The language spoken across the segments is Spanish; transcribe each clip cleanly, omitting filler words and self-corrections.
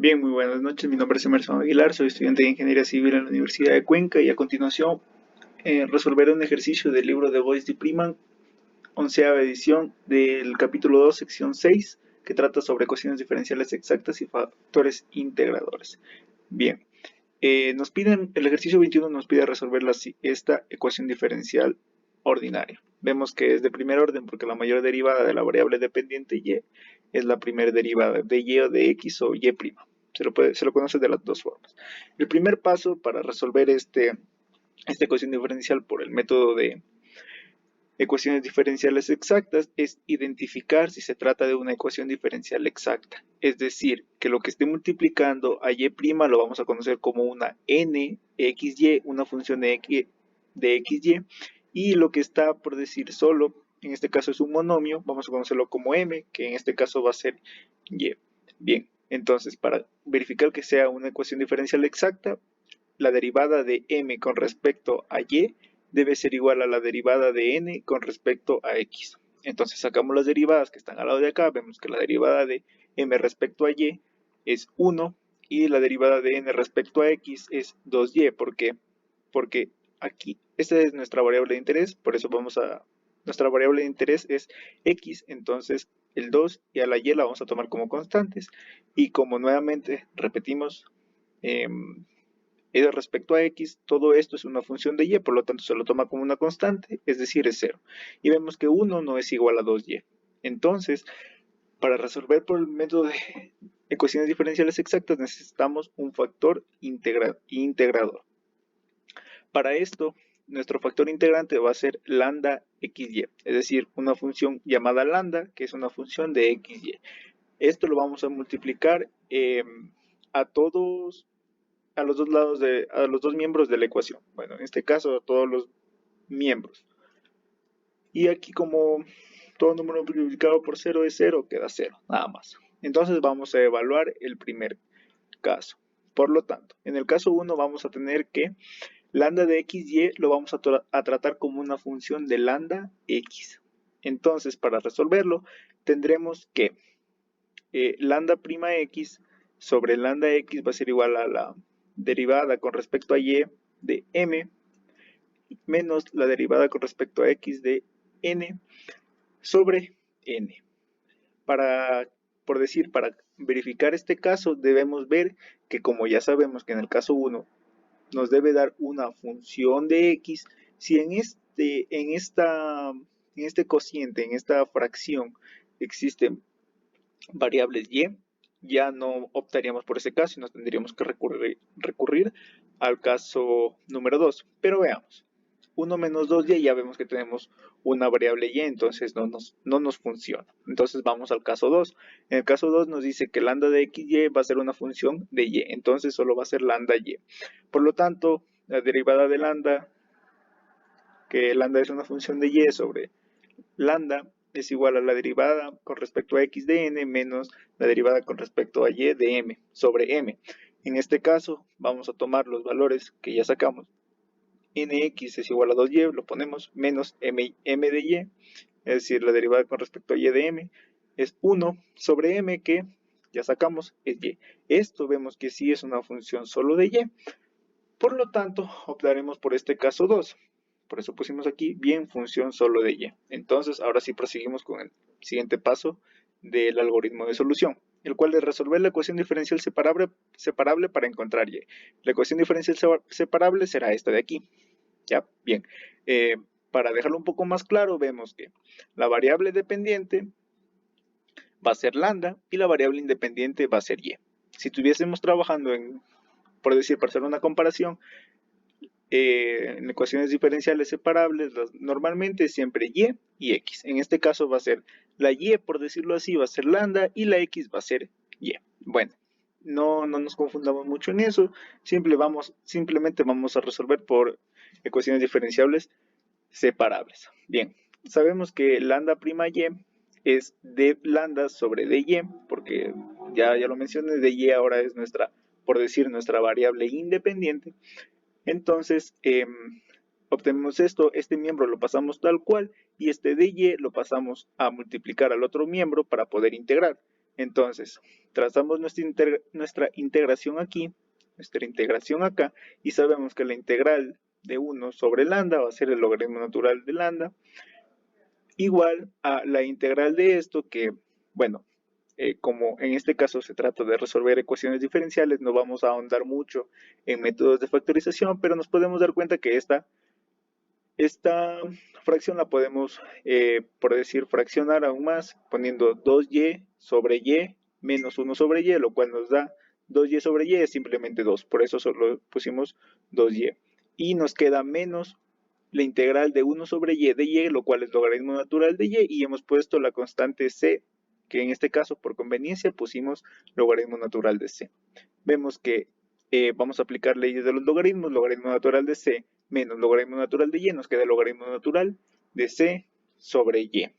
Bien, muy buenas noches. Mi nombre es Emerson Aguilar, soy estudiante de Ingeniería Civil en la Universidad de Cuenca y a continuación resolveré un ejercicio del libro de Boyce de Freeman, onceava edición del capítulo 2, sección 6, que trata sobre ecuaciones diferenciales exactas y factores integradores. Bien, el ejercicio 21 nos pide resolver esta ecuación diferencial ordinaria. Vemos que es de primer orden porque la mayor derivada de la variable dependiente y es la primera derivada de y o de x o y'. Se lo conoce de las dos formas. El primer paso para resolver esta ecuación diferencial por el método de ecuaciones diferenciales exactas es identificar si se trata de una ecuación diferencial exacta. Es decir, que lo que esté multiplicando a y' lo vamos a conocer como una nxy, una función de xy, y lo que está por decir solo, en este caso es un monomio, vamos a conocerlo como m, que en este caso va a ser y. Bien, entonces para verificar que sea una ecuación diferencial exacta, la derivada de m con respecto a y debe ser igual a la derivada de n con respecto a x. Entonces sacamos las derivadas que están al lado de acá, vemos que la derivada de m respecto a y es 1 y la derivada de n respecto a x es 2y. ¿Por qué? Porque aquí, esta es nuestra variable de interés, por eso nuestra variable de interés es x, entonces el 2 y a la y la vamos a tomar como constantes. Y como nuevamente repetimos, eh, respecto a x, todo esto es una función de y, por lo tanto se lo toma como una constante, es decir, es 0. Y vemos que 1 no es igual a 2y. Entonces, para resolver por el método de ecuaciones diferenciales exactas necesitamos un factor integrador. Para esto, nuestro factor integrante va a ser lambda xy, es decir, una función llamada lambda, que es una función de xy. Esto lo vamos a multiplicar a todos a los dos lados a los dos miembros de la ecuación. Bueno, en este caso a todos los miembros. Y aquí como todo número multiplicado por 0 es 0, queda 0, nada más. Entonces vamos a evaluar el primer caso. Por lo tanto, en el caso 1 vamos a tener que lambda de xy lo vamos a tratar como una función de lambda x. Entonces, para resolverlo, tendremos que lambda prima x sobre lambda x va a ser igual a la derivada con respecto a y de m menos la derivada con respecto a x de n sobre n. Para verificar este caso debemos ver que como ya sabemos que en el caso 1 nos debe dar una función de x, si en este cociente, en esta fracción existen variables y, ya no optaríamos por ese caso y nos tendríamos que recurrir al caso número 2. Pero veamos, 1 menos 2y ya vemos que tenemos una variable y, entonces no nos funciona. Entonces vamos al caso 2. En el caso 2 nos dice que lambda de xy va a ser una función de y, entonces solo va a ser lambda y. Por lo tanto, la derivada de lambda, que lambda es una función de y sobre lambda, es igual a la derivada con respecto a x de n menos la derivada con respecto a y de m sobre m. En este caso vamos a tomar los valores que ya sacamos. Nx es igual a 2y, lo ponemos, menos m de y, es decir, la derivada con respecto a y de m es 1 sobre m, que ya sacamos, es y. Esto vemos que sí es una función solo de y. Por lo tanto, optaremos por este caso 2. Por eso pusimos aquí bien función solo de y. Entonces, ahora sí proseguimos con el siguiente paso del algoritmo de solución, el cual es resolver la ecuación diferencial separable para encontrar y. La ecuación diferencial separable será esta de aquí. ¿Ya? Bien. Para dejarlo un poco más claro, vemos que la variable dependiente va a ser lambda y la variable independiente va a ser y. Si estuviésemos trabajando por hacer una comparación, en ecuaciones diferenciales separables, normalmente siempre y x. En este caso va a ser la y, por decirlo así, va a ser lambda y la x va a ser y. Bueno, no nos confundamos mucho en eso, simplemente vamos a resolver por ecuaciones diferenciables separables. Bien, sabemos que lambda prima y es de lambda sobre dy, porque ya lo mencioné, dy ahora es nuestra variable independiente. Entonces, obtenemos esto, este miembro lo pasamos tal cual y este dy lo pasamos a multiplicar al otro miembro para poder integrar. Entonces, trazamos nuestra integración aquí, nuestra integración acá, y sabemos que la integral de 1 sobre lambda va a ser el logaritmo natural de lambda, igual a la integral de esto que, bueno, como en este caso se trata de resolver ecuaciones diferenciales, no vamos a ahondar mucho en métodos de factorización, pero nos podemos dar cuenta que esta fracción la podemos, por decir, fraccionar aún más, poniendo 2y sobre y menos 1 sobre y, lo cual nos da 2y sobre y es simplemente 2, por eso solo pusimos 2y. Y nos queda menos la integral de 1 sobre y de y, lo cual es logaritmo natural de y hemos puesto la constante c, que en este caso por conveniencia pusimos logaritmo natural de c. Vemos que vamos a aplicar leyes de los logaritmos, logaritmo natural de c menos logaritmo natural de y, nos queda el logaritmo natural de c sobre y.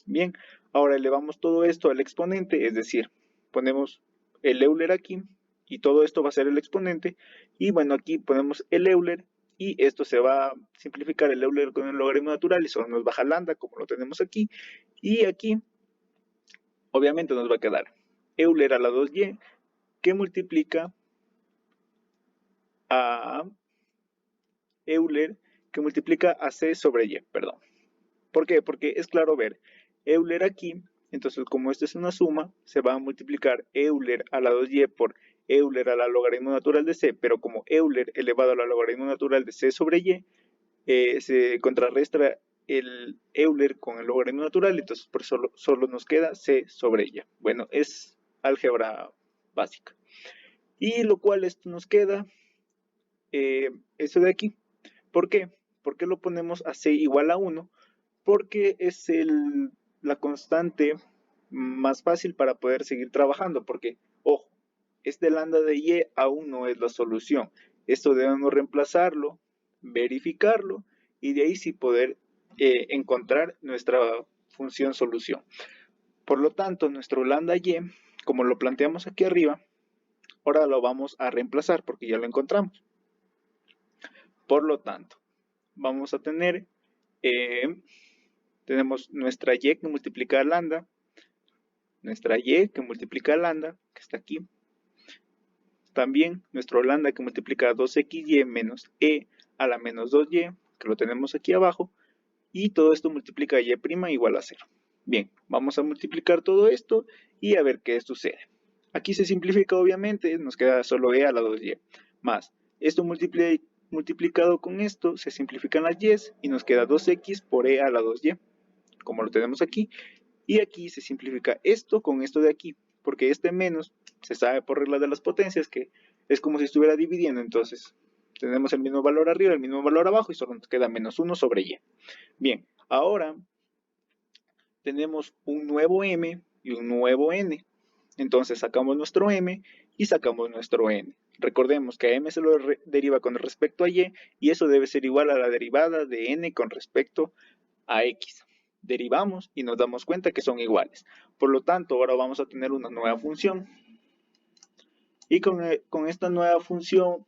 Bien, ahora elevamos todo esto al exponente, es decir, ponemos el Euler aquí y todo esto va a ser el exponente, y bueno, aquí ponemos el Euler y esto se va a simplificar el Euler con el logaritmo natural y solo nos baja lambda como lo tenemos aquí, y aquí obviamente nos va a quedar Euler a la 2y que multiplica a Euler que multiplica a c sobre y, perdón. ¿Por qué? Porque es claro ver Euler aquí, entonces como esta es una suma, se va a multiplicar Euler a la 2y por Euler a la logaritmo natural de c, pero como Euler elevado a la logaritmo natural de c sobre y, se contrarresta el Euler con el logaritmo natural, entonces por eso solo nos queda c sobre y. Bueno, es álgebra básica. Y lo cual esto nos queda, eso de aquí. ¿Por qué? ¿Por qué lo ponemos a c igual a 1? Porque es la constante más fácil para poder seguir trabajando, porque, ojo, este lambda de y aún no es la solución. Esto debemos reemplazarlo, verificarlo, y de ahí sí poder encontrar nuestra función solución. Por lo tanto, nuestro lambda y, como lo planteamos aquí arriba, ahora lo vamos a reemplazar porque ya lo encontramos. Por lo tanto, vamos a tener, tenemos nuestra y que multiplica a lambda, nuestra y que multiplica a lambda, que está aquí. También nuestro lambda que multiplica a 2xy menos e a la menos 2y, que lo tenemos aquí abajo. Y todo esto multiplica y' igual a 0. Bien, vamos a multiplicar todo esto y a ver qué sucede. Aquí se simplifica obviamente, nos queda solo e a la 2y. Más, esto multiplicado con esto, se simplifican las y's y nos queda 2x por e a la 2y, como lo tenemos aquí. Y aquí se simplifica esto con esto de aquí, porque este menos se sabe por regla de las potencias que es como si estuviera dividiendo, entonces tenemos el mismo valor arriba, el mismo valor abajo y solo nos queda menos 1 sobre y. Bien, ahora tenemos un nuevo m y un nuevo n. Entonces sacamos nuestro m y sacamos nuestro n. Recordemos que a m se lo deriva con respecto a y eso debe ser igual a la derivada de n con respecto a x. Derivamos y nos damos cuenta que son iguales. Por lo tanto, ahora vamos a tener una nueva función. Y con esta nueva función,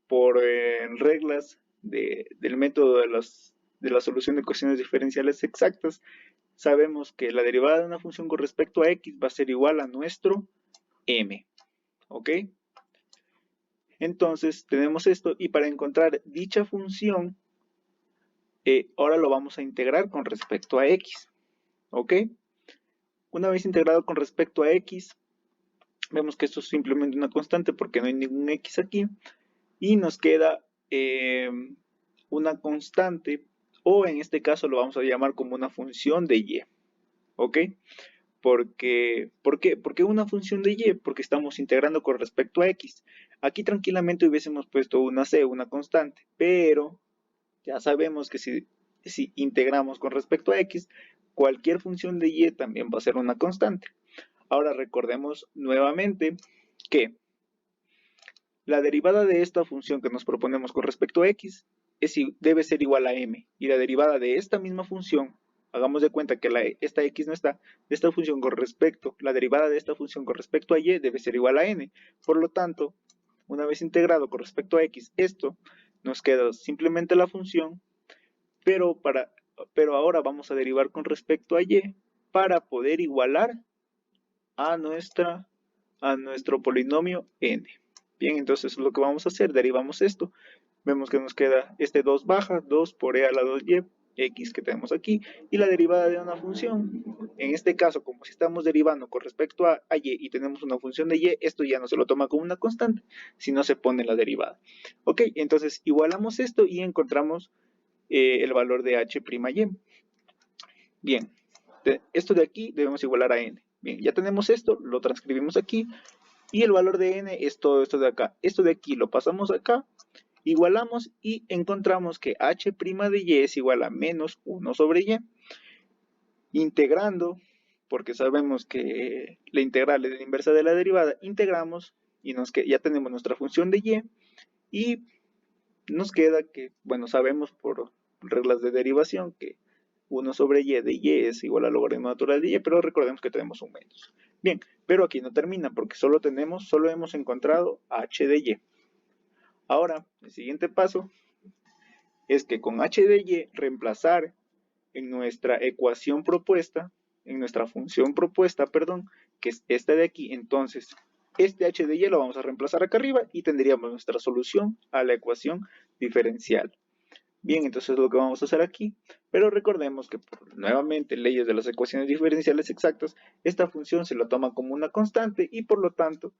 por reglas del método de la solución de ecuaciones diferenciales exactas, sabemos que la derivada de una función con respecto a x va a ser igual a nuestro m. ¿Ok? Entonces tenemos esto y para encontrar dicha función, ahora lo vamos a integrar con respecto a x. ¿Ok? Una vez integrado con respecto a x, vemos que esto es simplemente una constante porque no hay ningún x aquí. Y nos queda una constante, o en este caso lo vamos a llamar como una función de y. ¿Ok? ¿Por qué una función de y? Porque estamos integrando con respecto a x. Aquí tranquilamente hubiésemos puesto una c, una constante, pero ya sabemos que si integramos con respecto a x, cualquier función de y también va a ser una constante. Ahora recordemos nuevamente que la derivada de esta función que nos proponemos con respecto a x debe ser igual a m, y la derivada de esta misma función, hagamos de cuenta que esta x no está, de esta función con respecto, la derivada de esta función con respecto a y debe ser igual a n. Por lo tanto, una vez integrado con respecto a x, esto nos queda simplemente la función, pero ahora vamos a derivar con respecto a y para poder igualar a nuestro polinomio n. Bien, entonces es lo que vamos a hacer, derivamos esto, vemos que nos queda este 2 baja, 2 por e a la 2y, x que tenemos aquí, y la derivada de una función. En este caso, como si estamos derivando con respecto a y y tenemos una función de y, esto ya no se lo toma como una constante, sino se pone la derivada. Ok, entonces igualamos esto y encontramos el valor de h'. Bien, esto de aquí debemos igualar a n. Bien, ya tenemos esto, lo transcribimos aquí, y el valor de n es todo esto de acá. Esto de aquí lo pasamos acá, igualamos y encontramos que h' de y es igual a menos 1 sobre y. Integrando, porque sabemos que la integral es la inversa de la derivada, integramos y ya tenemos nuestra función de y nos queda que, bueno, sabemos por reglas de derivación que 1 sobre y de y es igual al logaritmo natural de y, pero recordemos que tenemos un menos. Bien, pero aquí no termina porque solo hemos encontrado h de y. Ahora, el siguiente paso es que con h de y reemplazar en nuestra ecuación propuesta, en nuestra función propuesta, perdón, que es esta de aquí. Entonces, este h de y lo vamos a reemplazar acá arriba y tendríamos nuestra solución a la ecuación diferencial. Bien, entonces es lo que vamos a hacer aquí, pero recordemos que por, nuevamente, leyes de las ecuaciones diferenciales exactas, esta función se la toma como una constante y por lo tanto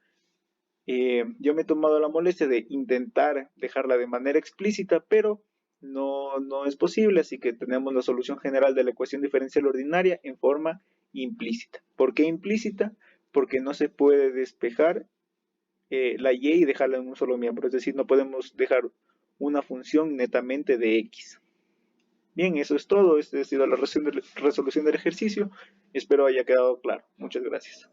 yo me he tomado la molestia de intentar dejarla de manera explícita, pero no es posible, así que tenemos la solución general de la ecuación diferencial ordinaria en forma implícita. ¿Por qué implícita? Porque no se puede despejar la y dejarla en un solo miembro, es decir, no podemos dejar una función netamente de x. Bien, eso es todo. Esta ha sido la resolución del ejercicio. Espero haya quedado claro. Muchas gracias.